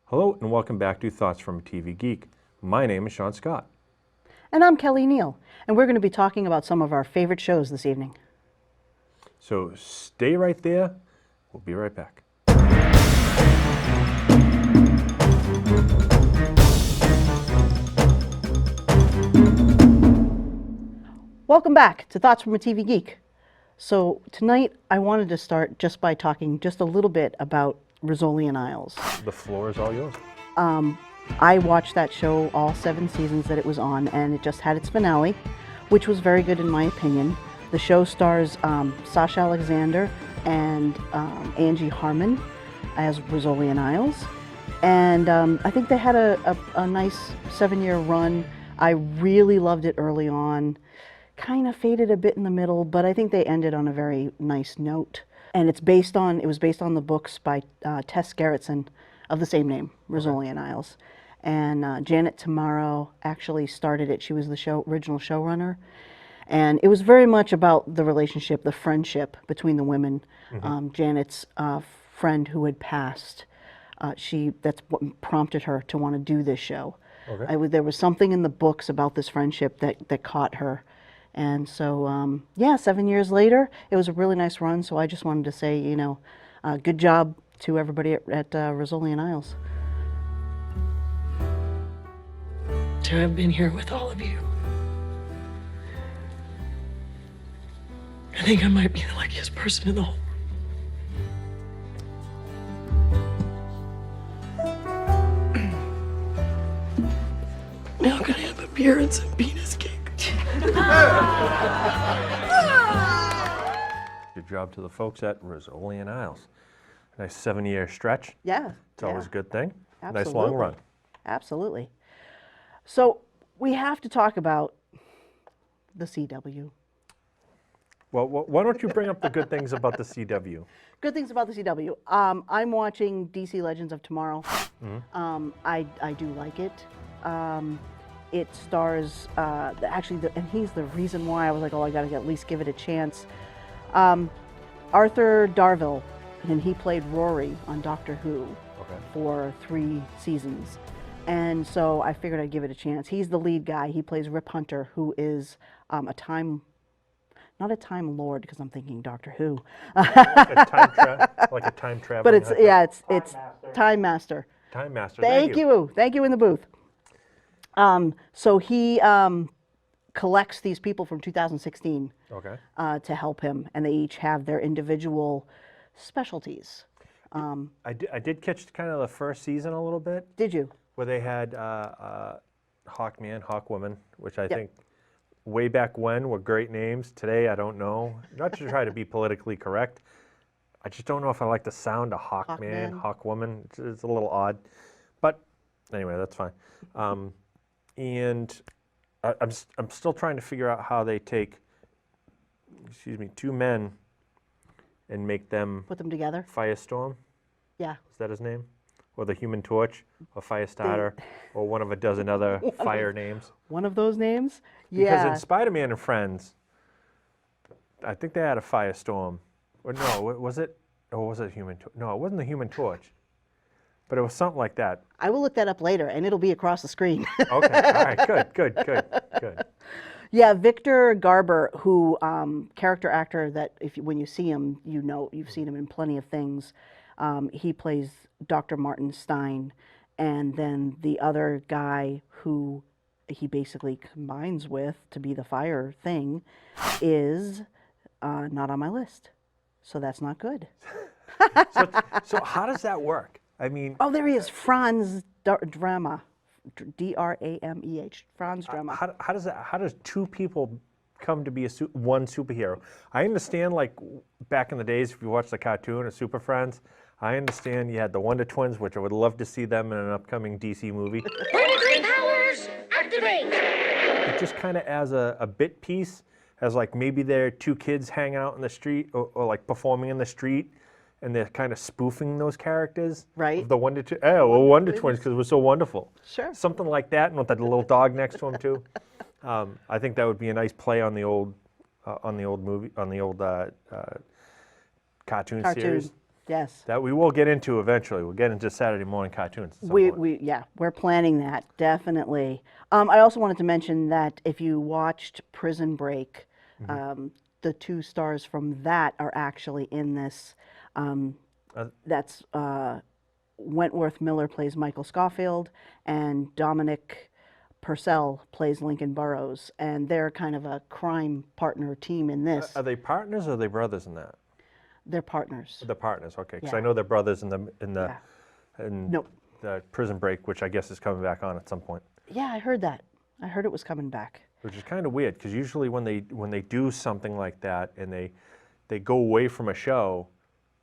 Hello and welcome back to Thoughts from TV Geek. My name is Sean Scott. And I'm Kelly Neal, and we're going to be talking about some of our favorite shows this evening. So stay right there. We'll be right back. Welcome back to Thoughts from a TV Geek. So tonight I wanted to start just by talking just a little bit about Rizzoli Isles. The floor is all yours. I watched that show all 7 seasons that it was on, and it just had its finale, which was very good in my opinion. The show stars Sasha Alexander and Angie Harmon as Rizzoli Isles, and I think they had a nice 7-year run. I really loved it early on, kind of faded a bit in the middle, but I think they ended on a very nice note. And it was based on the books by Tess Gerritsen of the same name, Rizzoli Isles. And Janet Tamaro actually started it. She was the original showrunner. And it was very much about the relationship, the friendship between the women. Janet's friend who had passed, that's what prompted her to want to do this show. Okay. There was something in the books about this friendship that caught her. And so, 7 years later, it was a really nice run. So I just wanted to say, good job to everybody at Rizzoli Isles. To have been here with all of you, I think I might be the luckiest person in the whole world. Now can I have a beer and some penis cake? Good job to the folks at Rizzoli Isles. Nice 7-year stretch. Yeah. It's always a good thing. Absolutely. Nice long run. Absolutely. So we have to talk about the CW. Well, why don't you bring up the good things about the CW? Good things about the CW. I'm watching DC Legends of Tomorrow. I do like it. It stars, and he's the reason why I was like, oh, I gotta at least give it a chance. Arthur Darvill, and he played Rory on Doctor Who for 3 seasons. And so I figured I'd give it a chance. He's the lead guy. He plays Rip Hunter, who is not a Time Lord, because I'm thinking Doctor Who. like a time travel. But it's Time Master. Time Master. Thank you in the booth. So he collects these people from 2016 to help him, and they each have their individual specialties. I did catch kind of the first season a little bit. Did you? Where they had Hawkman, Hawkwoman, which I think way back when were great names. Today, I don't know. Not to try to be politically correct. I just don't know if I like the sound of Hawkman, Hawkwoman. It's a little odd. But anyway, that's fine. And I'm still trying to figure out how they take, 2 men and make them... Put them together? Firestorm? Yeah. Is that his name? Or the Human Torch? Or Firestarter? Or one of a dozen other fire names? One of those names? Because in Spider-Man and Friends, I think they had a Firestorm. Or no, was it? Or was it Human Torch? No, it wasn't the Human Torch. But it was something like that. I will look that up later, and it'll be across the screen. Okay, all right, good. Yeah, Victor Garber, who character actor that when you see him, you've seen him in plenty of things. He plays Dr. Martin Stein, and then the other guy who he basically combines with to be the fire thing is not on my list. So that's not good. So how does that work? I mean... Oh, there he is, Franz Drama. D-R-A-M-E-H, Franz Drama. How does 2 people come to be one superhero? I understand, like, back in the days, if you watched the cartoon or Superfriends, I understand you had the Wonder Twins, which I would love to see them in an upcoming DC movie. Planetary powers, activate! But just kind of as a bit piece, as like maybe they're 2 kids hanging out in the street or like performing in the street, and they're kind of spoofing those characters. Right. The Wonder Twins, because it was so wonderful. Sure. Something like that, and with that little dog next to him too. I think that would be a nice play on the old, cartoon series. Yes. That we will get into eventually. We'll get into Saturday morning cartoons. At some point. We're planning that, definitely. I also wanted to mention that if you watched Prison Break, the 2 stars from that are actually in this. That's Wentworth Miller plays Michael Scofield, and Dominic Purcell plays Lincoln Burrows, and they're kind of a crime partner team in this. Are they partners or are they brothers in that? They're partners. They're partners, okay. Because Yeah. I know they're brothers in Nope. the Prison Break, which I guess is coming back on at some point. Yeah, I heard that. I heard it was coming back. Which is kind of weird because usually when they do something like that and they go away from a show,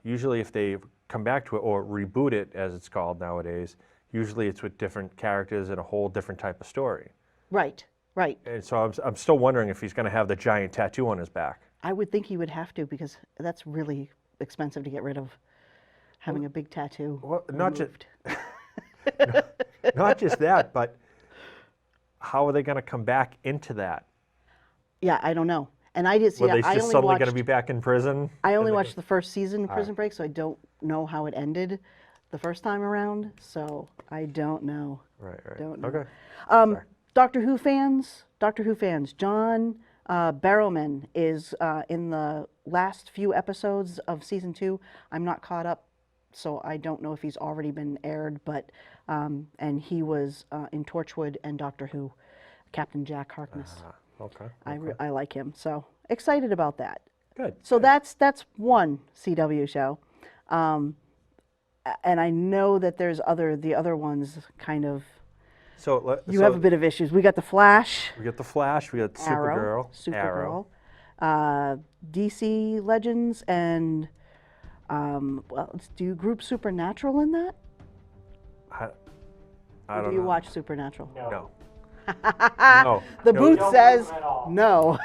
usually if they come back to it or reboot it as it's called nowadays, usually it's with different characters and a whole different type of story. Right, right. And so I'm still wondering if he's going to have the giant tattoo on his back. I would think he would have to, because that's really expensive to get rid of, having a big tattoo. Well, removed. not just that, but how are they going to come back into that? Yeah, I don't know. And I did see. Were they I just only suddenly watched, going to be back in prison? I only And they- watched the first season of Prison Break, so I don't know how it ended the first time around. So I don't know. Right. Don't know. Okay. Doctor Who fans. John Barrowman is in the last few episodes of season 2. I'm not caught up, so I don't know if he's already been aired, but and he was in Torchwood and Doctor Who, Captain Jack Harkness. Okay. I like him, so excited about that. Good. So that's one CW show, and I know that there's the other ones kind of. So You have a bit of issues. We got the Flash. We got the Flash. We got Supergirl. Supergirl, DC Legends, and do you group Supernatural in that? I Or don't do you know. watch Supernatural? No. No. The No, booth no. says no.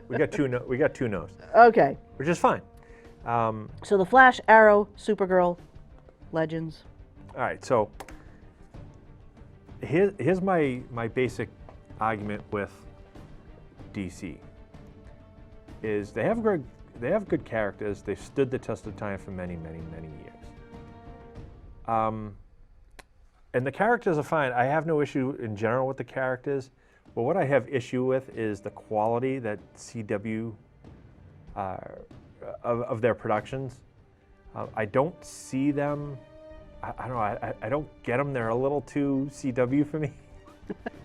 We got two no's, Okay, which is fine. so the Flash, Arrow, Supergirl, Legends. All right, so here's my basic argument with DC. Is they have good characters. They've stood the test of time for many years. And the characters are fine. I have no issue in general with the characters, but what I have issue with is the quality that CW of their productions. I don't see them. I don't know. I don't get them. They're a little too CW for me.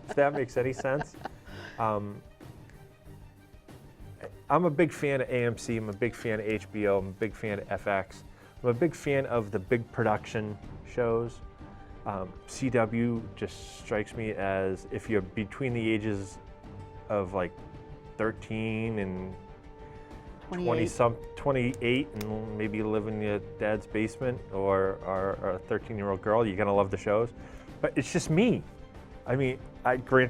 If that makes any sense. I'm a big fan of AMC. I'm a big fan of HBO. I'm a big fan of FX. I'm a big fan of the big production shows. CW just strikes me as, if you're between the ages of like 13 and 28 and maybe live in your dad's basement or a 13-year-old girl, you're gonna love the shows. But it's just me. I mean,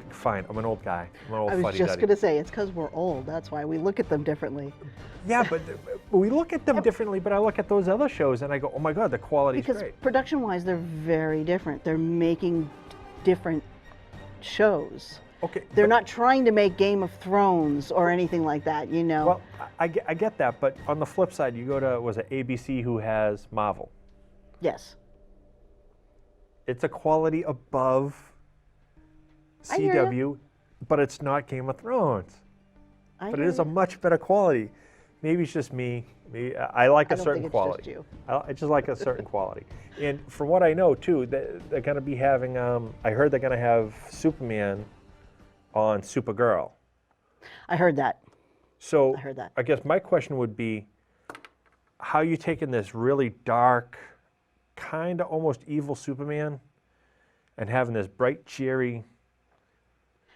fine, I'm an old guy. I'm an old I was fuddy-duddy. just gonna say it's because we're old. That's why we look at them differently. Yeah, but we look at them differently, but I look at those other shows and I go, oh my God, the quality's Because great. production-wise, they're very different. They're making different shows. Okay, They're not trying to make Game of Thrones or anything like that, you know. Well, I get that, but on the flip side, you go to, was it ABC who has Marvel? Yes. It's a quality above I hear ya. CW, but it's not Game of Thrones. But it is a hear much better quality. Maybe it's just me. Maybe I like a don't certain think it's quality. just you. I just like a certain quality. And from what I know too, they're going to be having. I heard they're going to have Superman on Supergirl. I heard that. So I heard that. I guess my question would be, how you taking this really dark, kind of almost evil Superman, and having this bright, cheery,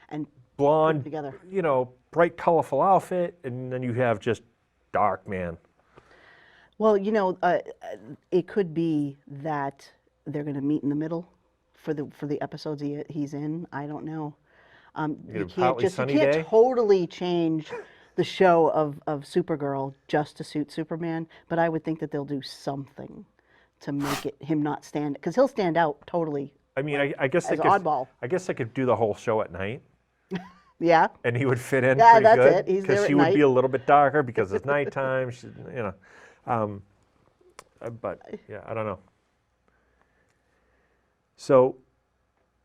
And blonde, together. you know, bright, colorful outfit, and then you have just dark man. Well, you know, it could be that they're going to meet in the middle for the episodes he's in. I don't know. You can't can't totally change the show of Supergirl just to suit Superman, but I would think that they'll do something to make him not stand, because he'll stand out totally. I mean, I guess as oddball. I guess they could do the whole show at night, Yeah. and he would fit in Yeah, pretty that's good it. He's there because at she would be night. a little bit darker because it's nighttime. You know, But yeah, I don't know. So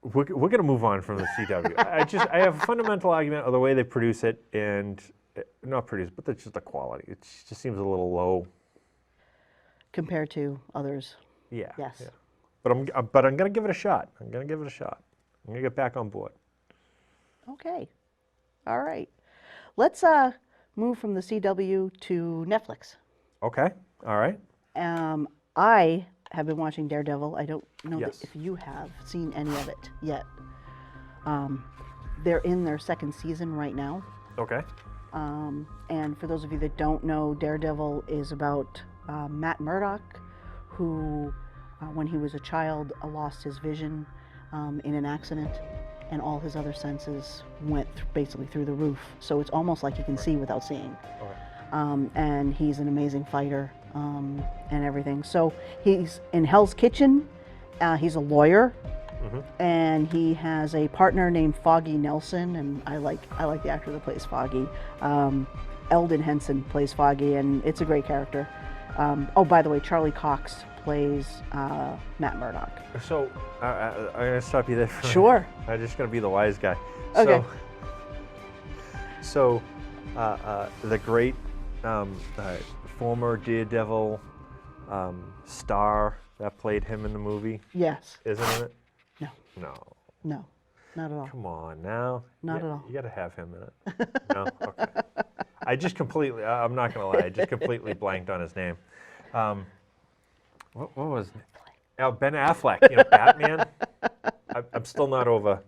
we're going to move on from the CW. I have a fundamental argument of the way they produce it, and not produce, but that's just the quality. It just seems a little low. Compared to others. Yeah. Yes. Yeah. But I'm going to give it a shot. I'm going to get back on board. Okay. All right. Let's move from the CW to Netflix. Okay. All right. I have been watching Daredevil. I don't know Yes. if you have seen any of it yet. They're in their second season right now. Okay. And for those of you that don't know, Daredevil is about Matt Murdock, who, when he was a child, lost his vision in an accident, and all his other senses went basically through the roof. So it's almost like he can see without seeing. Okay. And he's an amazing fighter and everything. So he's in Hell's Kitchen. He's a lawyer. And he has a partner named Foggy Nelson, and I like the actor that plays Foggy. Eldon Henson plays Foggy, and it's a great character. Oh, by the way, Charlie Cox plays Matt Murdock. So I'm going to stop you there. Sure. I'm just going to be the wise guy. Okay. So the great former Daredevil star that played him in the movie, Yes. isn't in it? No. No. No. Not at all. Come on now. Not at all. You got to have him in it. No? Okay. I just completely, I'm not going to lie, I just completely blanked on his name. What was it? Oh, Ben Affleck, Batman. I'm still not over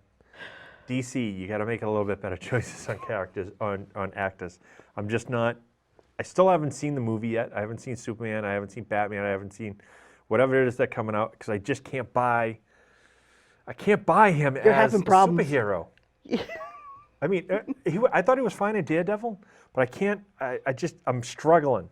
DC. You got to make a little bit better choices on characters, on actors. I'm just not, I still haven't seen the movie yet. I haven't seen Superman. I haven't seen Batman. I haven't seen whatever it is that's coming out because I just can't buy, him You're as a having problems. superhero. I mean, I thought he was fine in Daredevil, but I can't, I'm struggling.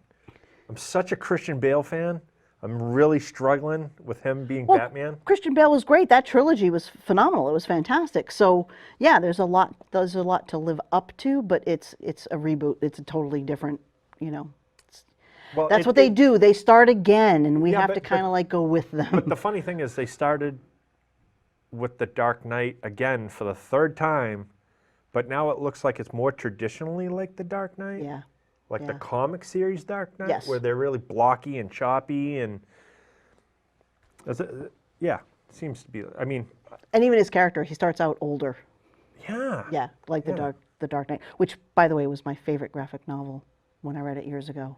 I'm such a Christian Bale fan. I'm really struggling with him being Batman. Christian Bale was great. That trilogy was phenomenal. It was fantastic. So yeah, there's a lot to live up to, but it's a reboot. It's a totally different, Well, That's what they do. They start again, and we Yeah, have but- to kind of like go with them. But the funny thing is they started with The Dark Knight again for the third time, but now it looks like it's more traditionally like The Dark Knight. Yeah. Like the yeah. comic series Dark Knight, Yes. where they're really blocky and choppy and yeah, seems to be. I mean, And even his character, he starts out older. yeah. Yeah, like Yeah. the Dark Knight, which by the way was my favorite graphic novel when I read it years ago.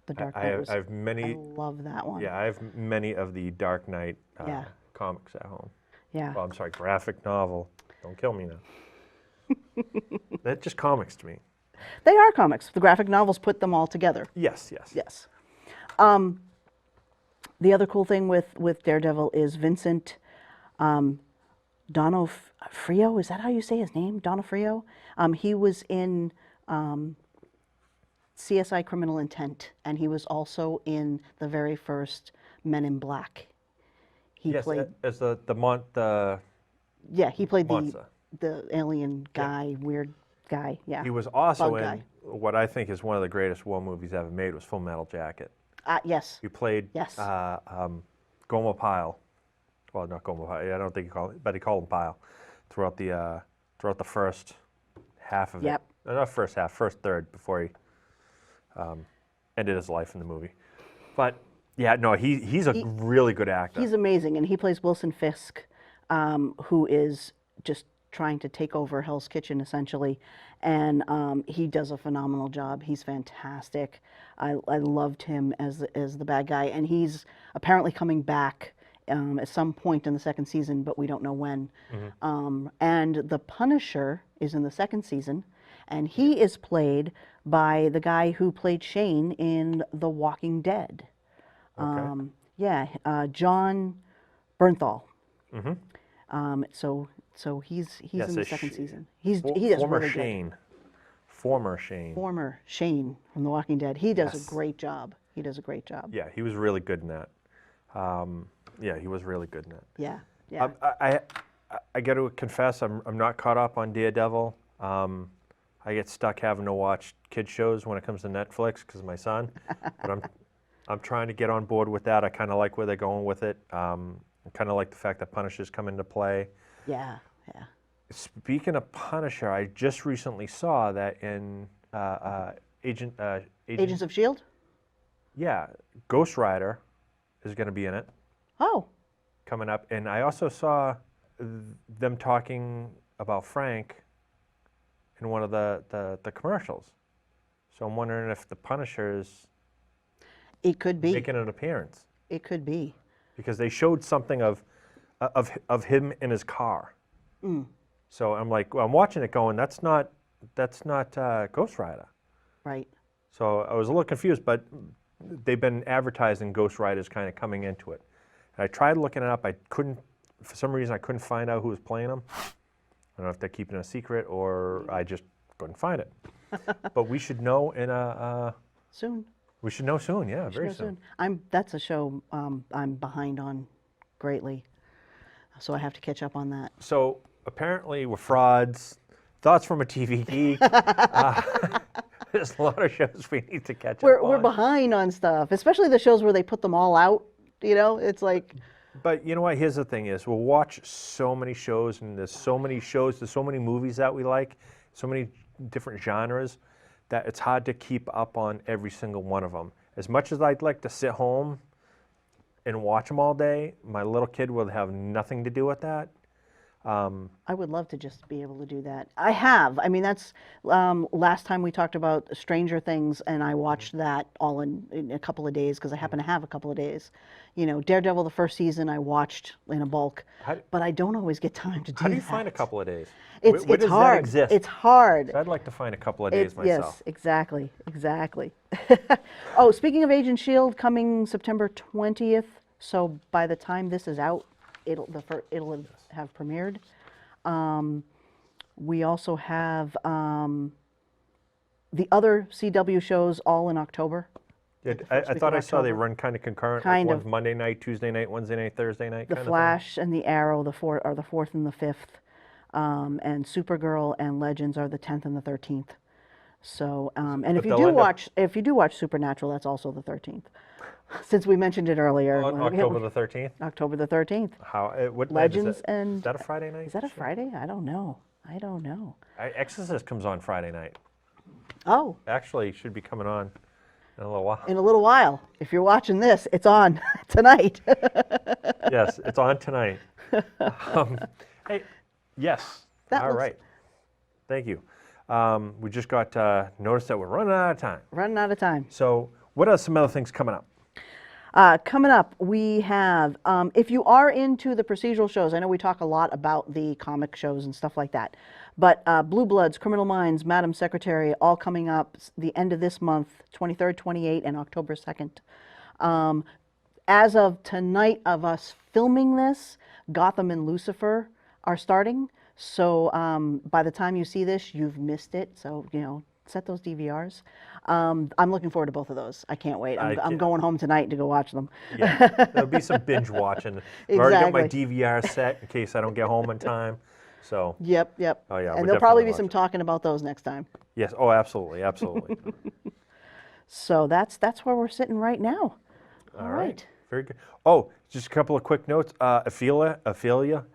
The Dark Knight was. I have many. I love that one. Yeah, I have many of the Dark Knight Yeah. comics at home. Yeah. Well, I'm sorry, graphic novel. Don't kill me now. They're just comics to me. They are comics. The graphic novels put them all together. Yes, yes. Yes. The other cool thing with Daredevil is Vincent D'Onofrio. Is that how you say his name? D'Onofrio. He was in CSI Criminal Intent, and he was also in the very first Men in Black. He Yes, played. as the Yeah, he played monster. the alien guy, weird guy. Yeah. He was also Bug in guy. what I think is one of the greatest war movies ever made was Full Metal Jacket. Yes. He played Yes. Gomer Pyle. Well, not Gomer Pyle. I don't think he called it, but he called him Pyle throughout the first half of Yep. it. Not first half, first third before he ended his life in the movie. But yeah, no, he's a really good actor. He's amazing, and he plays Wilson Fisk, who is just trying to take over Hell's Kitchen essentially, and he does a phenomenal job. He's fantastic. I loved him as the bad guy, and he's apparently coming back at some point in the second season, but we don't know when. And the Punisher is in the second season, and he is played by the guy who played Shane in The Walking Dead. Okay. John Bernthal. Mm-hmm. So he's Yes, in the a second Sh- season. He does Former really good. Shane. Former Shane. Former Shane from The Walking Dead. He does Yes. a great job. He does a great job. Yeah, he was really good in that. Yeah, he was really good in that. Yeah. Yeah. I got to confess, I'm not caught up on Daredevil. I get stuck having to watch kid shows when it comes to Netflix because of my son. But I'm trying to get on board with that. I kind of like where they're going with it. I kind of like the fact that Punishers come into play. Yeah, yeah. Speaking of Punisher, I just recently saw that in Agents of S.H.I.E.L.D.? Yeah, Ghost Rider is going to be in it. Oh. Coming up. And I also saw them talking about Frank in one of the commercials. So I'm wondering if the Punisher is It could be. making an appearance. It could be. Because they showed something of him in his car. So I'm like, well, I'm watching it going, that's not Ghost Rider. Right. So I was a little confused, but they've been advertising Ghost Riders kind of coming into it. And I tried looking it up. I couldn't, for some reason, I couldn't find out who was playing them. I don't know if they're keeping it a secret or I just couldn't find it. But we should know in soon. We should know soon. Yeah, very soon. That's a show I'm behind on greatly, so I have to catch up on that. So apparently we're frauds. Thoughts from a TV geek. There's a lot of shows we need to catch up on. We're behind on stuff, especially the shows where they put them all out. You know, it's like. But you know what? Here's the thing: is we'll watch so many shows, and there's so many shows, there's so many movies that we like, so many different genres, that it's hard to keep up on every single one of them. As much as I'd like to sit home and watch them all day, my little kid will have nothing to do with that. I would love to just be able to do that. I have. I mean, that's last time we talked about Stranger Things, and I watched that all in a couple of days because I happen to have a couple of days. You know, Daredevil, the first season, I watched in a bulk, but I don't always get time to do that. How do you find a couple of days? It's Where does hard. that exist? It's hard. So I'd like to find a couple of days myself. Yes, exactly. Oh, speaking of Agent S.H.I.E.L.D. coming September 20th, so by the time this is out, it'll have premiered. We also have the other CW shows all in October. I thought I saw they run kind of concurrent. Kind like of. one's Monday night, Tuesday night, Wednesday night, Thursday night. The kind Flash and the Arrow are the 4th and the 5th, and Supergirl and Legends are the 10th and the 13th. So, and if you do watch Supernatural, that's also the 13th. Since we mentioned it earlier. On October the 13th? October the 13th. What Legends night is and... Is that a Friday night? Is that a Friday? I don't know. Exorcist comes on Friday night. Oh. Actually, should be coming on in a little while. In a little while. If you're watching this, it's on tonight. Yes, it's on tonight. Hey, yes. All right. Thank you. We just got notice that we're running out of time. Running out of time. So what are some other things coming up? Coming up, we have, if you are into the procedural shows, I know we talk a lot about the comic shows and stuff like that, but Blue Bloods, Criminal Minds, Madam Secretary, all coming up the end of this month, 23rd, 28th, and October 2nd. As of tonight of us filming this, Gotham and Lucifer are starting, so by the time you see this, you've missed it, so, you know, set those DVRs. I'm looking forward to both of those. I can't wait. I'm going home tonight to go watch them. Yeah, there'll be some binge watching. I've already got my DVR set in case I don't get home in time. So. Yep. Oh yeah. And there'll probably be some talking about those next time. Yes. Oh, absolutely. So that's where we're sitting right now. All right. Very good. Oh, just a couple of quick notes. Ophelia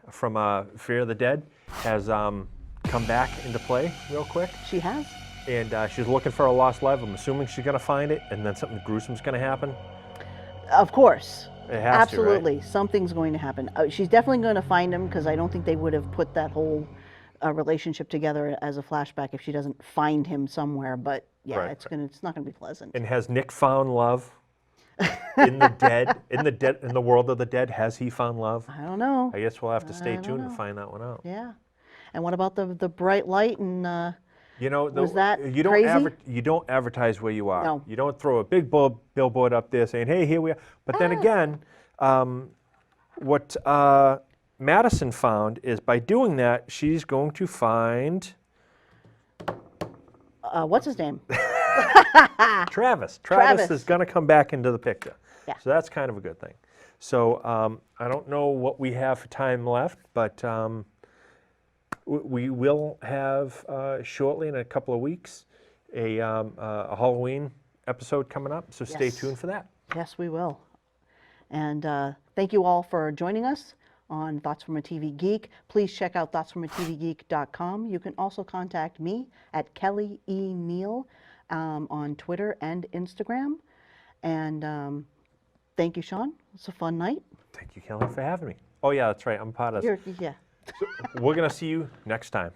from Fear of the Dead has come back into play real quick. She has. And she's looking for a lost love. I'm assuming she's going to find it, and then something gruesome's going to happen. Of course. It has Absolutely. to, right? Something's going to happen. She's definitely going to find him because I don't think they would have put that whole relationship together as a flashback if she doesn't find him somewhere. But yeah, it's not going to be pleasant. And has Nick found love in the dead? In the world of the dead, has he found love? I don't know. I guess we'll have to stay tuned to find that one out. Yeah. And what about the bright light and? You know, was that you don't crazy? You don't advertise where you are. No. You don't throw a big billboard up there saying, "Hey, here we are." But then again, what Madison found is by doing that, she's going to find what's his name? Travis. Travis is going to come back into the picture. Yeah. So that's kind of a good thing. So I don't know what we have for time left, but. We will have shortly, in a couple of weeks, a Halloween episode coming up, so stay tuned for that. Yes, we will. And thank you all for joining us on Thoughts from a TV Geek. Please check out thoughtsfromatvgeek.com. You can also contact me at Kelly E. Neal on Twitter and Instagram. And thank you, Sean. It's a fun night. Thank you, Kelly, for having me. Oh, yeah, that's right. I'm part of this. Yeah. We're going to see you next time.